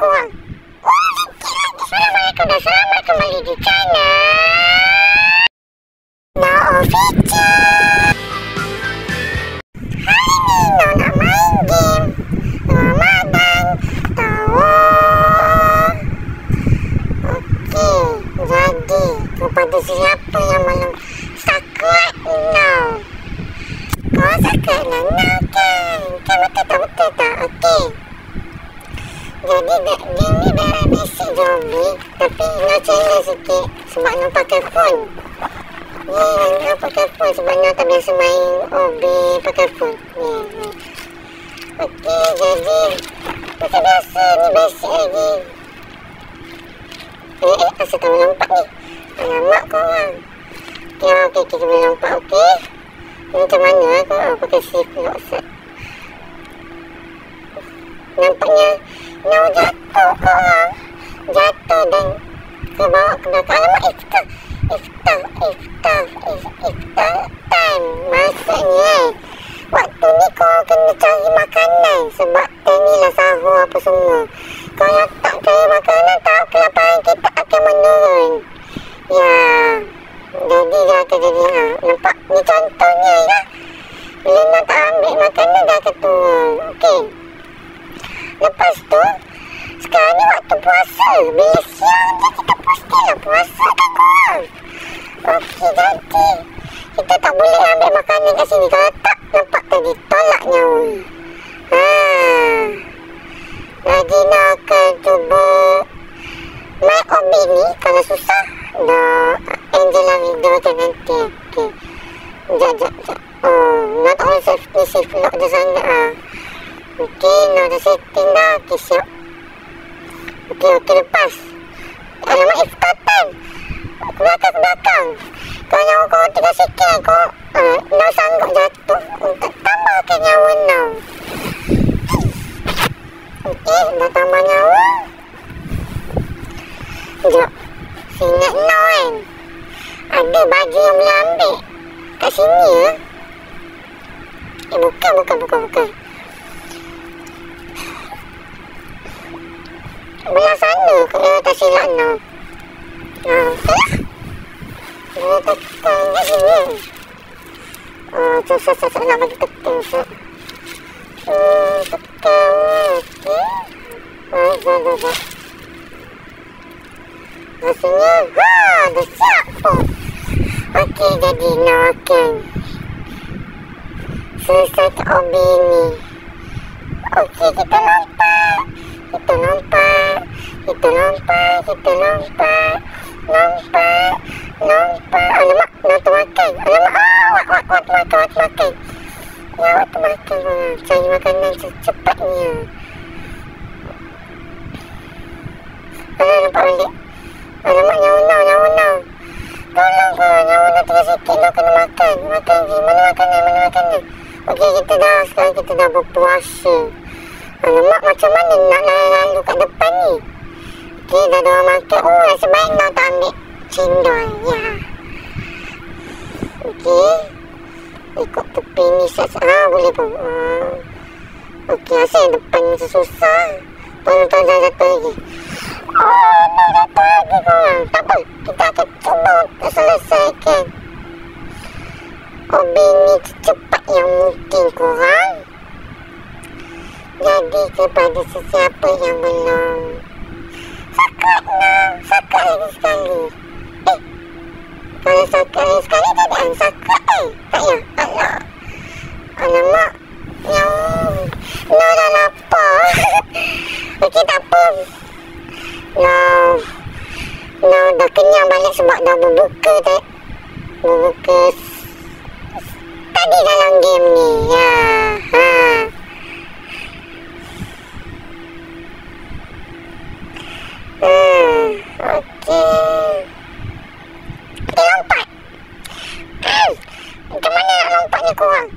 korang. Assalamualaikum dan selamat kembali di channel Noh Official. Hari ni Noh nak main game Ramadan Tower. Okey, jadi kepada siapa yang belum subscribe Noh, korang subscribe lah Noh kan? Kan betul tak? Okey. Jadi game ni dah basic zombie, tapi Noh challenge sikit sebab Noh pakai phone. Ni Noh pakai phone sebab Noh tak biasa main OB pakai phone. Ni. Okey, jadi macam biasa ni basic lagi. Asal tak boleh lompat ni. Alamak korang. Okey, kita boleh lompat, okey. Ni macam mana korang pakai shift pula set. Nampaknya Noh jatuh korang. Jatuh dan ke bawah ke belakang. Alamak, iftar time. Maksudnya waktu ni korang kena cari makanan sebab time ni lah sahur apa semua. Kalau tak cari makanan, tak kelaparan kita akan menurun. Ya, jadi dah akan jadi nampak ni contohnya lah. Bila Noh tak ambil makanan dah akan turun. Okey. Lepas tu, sekarang ni waktu puasa. Bila siang je kita pastilah puasa kan korang. Okey, jadi kita tak boleh ambil makanan kat sini. Kalau tak, nampak tadi tolak nyawa. Lagi Noh akan cuba main OB ni. Kalau susah, Angela video macam nanti. Okey. Sekejap. Noh tak boleh save lock je sana. Okey, Noh dah setting dah. Okey, siap. Okey, lepas. Alamak, iftar time. Ke belakang. Kalau nyawa korang 3 second, Noh sanggup jatuh untuk tambahkan nyawa Noh. Okey, dah tambah nyawa. Sekejap. Ingat Noh kan? Ada baju yang boleh ambil kat sini ya. Bukan. Belah sana kalau tak silap Noh. Dia tekan kat sini. Susah nak bagi tekan. Tekan. Okey. Dah. Rasanya dah siap pun. Okey, jadi Noh akan selesai OB ni. Okey, kita lompat. Alamak, Noh termakan. Alamak, makan. Ya, waktu makan. Cari makanan secepatnya. Nampak balik. Alamak, nyawa Noh. Tolong korang, nyawa Noh 3 sikit. Noh kena makan. Mana makanan? Okey, sekarang kita dah berpuasa. Alamak, macam mana nak lalu kat depan ni? Okey, dah ada orang makan. Nasib baik Noh tak ambil cendol. Ya. Okey. Ikut tepi ni. Boleh pun. Okey, asal yang depan ni susah. Tolong dah jatuh lagi. Noh jatuh lagi korang. Tak apa. Kita akan cuba untuk selesaikan OB ni secepat yang mungkin korang. Jadi kepada sesiapa yang belum subscribe Noh, subscribe lagi sekali. Kalau subscribe lagi sekali tak ada unsubscribe. Tak ya? Alamak, Noh dah lapar. Okey, tak apa. Noh dah kenyang balik sebab dah berbuka tadi dalam game ni. Ya. Okey. Kita lompat. Macam mana nak lompatnya korang?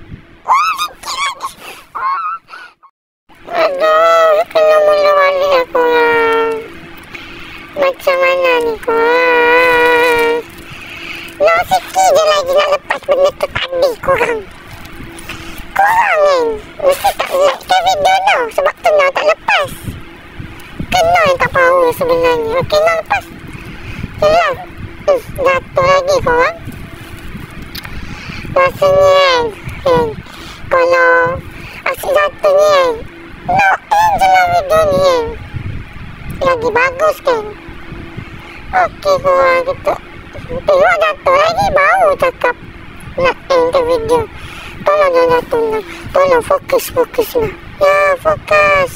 Aduh, kena mula balik lah korang. Macam mana ni korang? Noh sikit je lagi nak lepas benda tu tadi korang. Korang ni mesti tak like video Noh sebab tu Noh tak lepas. Kena sebenarnya. Okey lah, lepas. Okey lah. Jatuh lagi korang. Rasanya kan, kalau asyik jatuh ni kan, nak je lah video ni kan. Lagi bagus kan. Okey korang, kita tengok jatuh lagi baru cakap nak end the video. Tolong jangan jatuh lah. Tolong fokus lah. Ya, fokus.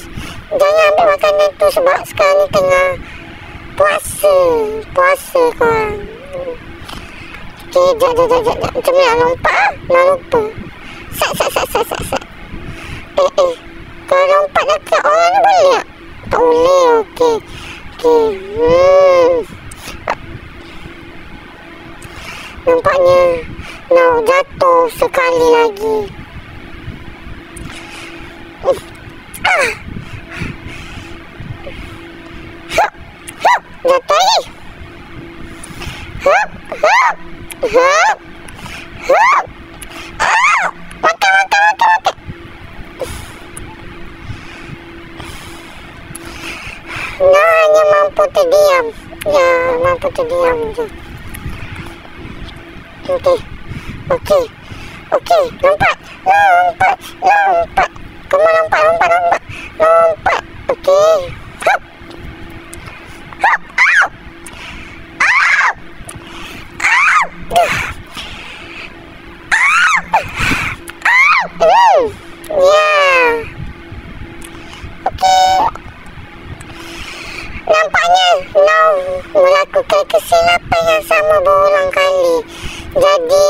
Jangan ambil makanan tu sebab sekarang ni tengah puasa korang. Okey, jap. Macam ni nak lompat. Nak lupa. Sat. Kalau lompat dekat orang ni boleh tak? Tak boleh, okey. Nampaknya nak jatuh sekali lagi. Jatuh lagi. Makan. Nah, hanya mampu terdiam. Ya, mampu terdiam je. Okey. Lompat. Kamu lompat. Okey. Nampaknya melakukan kesilapan yang sama berulang kali. Jadi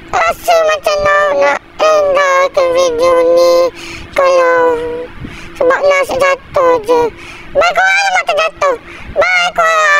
rasa macam nak endahkan video ni. Kalau sebab nak jatuh je. Bye korang, nak terjatuh. Bye korang.